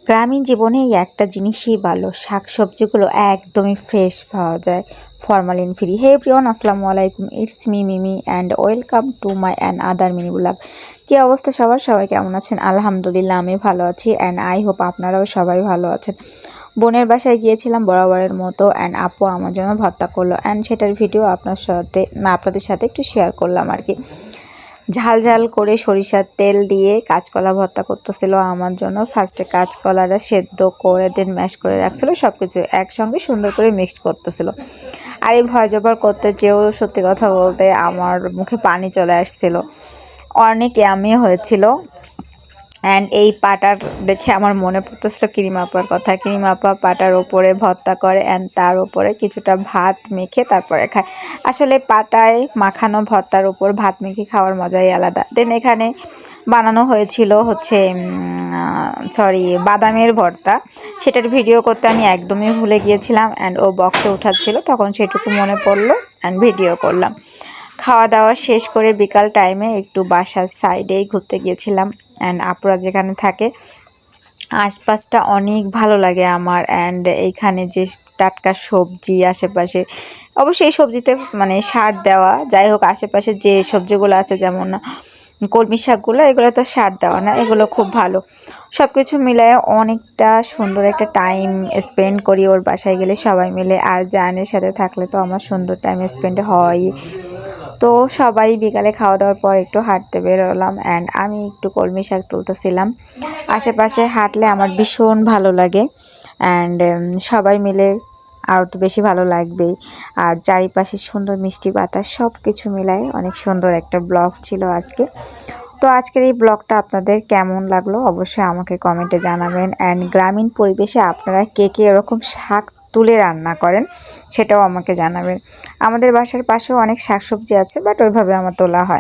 গ্রামীণ জীবনে এই একটা জিনিসই ভালো, শাকসবজিগুলো একদমই ফ্রেশ পাওয়া যায়, ফরমালিন ফ্রি। হে এভরিওয়ান, আসসালামু আলাইকুম, it's me Mimi and welcome to my and other mini blog. কী অবস্থা সবার? সবাই কেমন আছেন? আলহামদুলিল্লাহ আমি ভালো আছি অ্যান্ড আই হোপ আপনারাও সবাই ভালো আছেন। বোনের বাসায় গিয়েছিলাম বরাবরের মতো অ্যান্ড আপু আমার জন্য ভর্তা করলো অ্যান্ড সেটার ভিডিও আপনাদের সাথে একটু শেয়ার করলাম আর কি। ঝাল ঝাল করে সরিষার তেল দিয়ে কাঁচকলা ভর্তা করতেছিল আমার জন্য। ফার্স্টে কাঁচকলাটা সেদ্ধ করে দেন ম্যাশ করে রাখছিল, সব কিছু একসঙ্গে সুন্দর করে মিক্সড করতেছিল। আর এই ভয় জবার করতে যেও সত্যি কথা বলতে আমার মুখে পানি চলে আসছিল, অনেক ইয়ামি হয়েছিল। অ্যান্ড এই পাটার দেখে আমার মনে পড়তেছিল কিরিমা আপার কথা। কিরিমা আপা পাটার ওপরে ভর্তা করে অ্যান্ড তার উপরে কিছুটা ভাত মেখে তারপরে খায়। আসলে পাটায় মাখানো ভর্তার উপর ভাত মেখে খাওয়ার মজাই আলাদা। দেন এখানে বানানো হয়েছিল বাদামের ভর্তা। সেটার ভিডিও করতে আমি একদমই ভুলে গিয়েছিলাম অ্যান্ড ও বক্সে উঠাচ্ছিল, তখন সেটুকু মনে পড়লো অ্যান্ড ভিডিও করলাম। খাওয়া দাওয়া শেষ করে বিকাল টাইমে একটু বাসার সাইডেই ঘুরতে গিয়েছিলাম অ্যান্ড আপুরা যেখানে থাকে আশপাশটা অনেক ভালো লাগে আমার। অ্যান্ড এইখানে যে টাটকা সবজি আশেপাশে, অবশ্যই এই সবজিতে সার দেওয়া, যাই হোক আশেপাশে যে সবজিগুলো আছে যেমন কলমি শাকগুলো, এগুলো তো সার দেওয়া না, এগুলো খুব ভালো। সব কিছু মিলায় অনেকটা সুন্দর একটা টাইম স্পেন্ড করি ওর বাসায় গেলে সবাই মিলে। আর জানের সাথে থাকলে তো আমার সুন্দর টাইম স্পেন্ড হয়। তো সবাই বিকালে খাওয়া দাওয়ার পর একটু হাঁটতে বেরোলাম অ্যান্ড আমি একটু কলমি শাক তুলতেছিলাম। আশেপাশে হাঁটলে আমার ভীষণ ভালো লাগে অ্যান্ড সবাই মিলে আরও তো বেশি ভালো লাগবেই। আর চারিপাশে সুন্দর মিষ্টি বাতাস, সব কিছু মিলায় অনেক সুন্দর একটা ব্লগ ছিল আজকে। তো আজকের এই ব্লগটা আপনাদের কেমন লাগলো অবশ্যই আমাকে কমেন্টে জানাবেন। অ্যান্ড গ্রামীণ পরিবেশে আপনারা কে কে এরকম শাক তুলে রান্না করেন সেটাও আমাকে জানাবেন। আমাদের বাসার পাশেও অনেক শাকসবজি আছে, বাট ওইভাবে আমার তোলা হয়।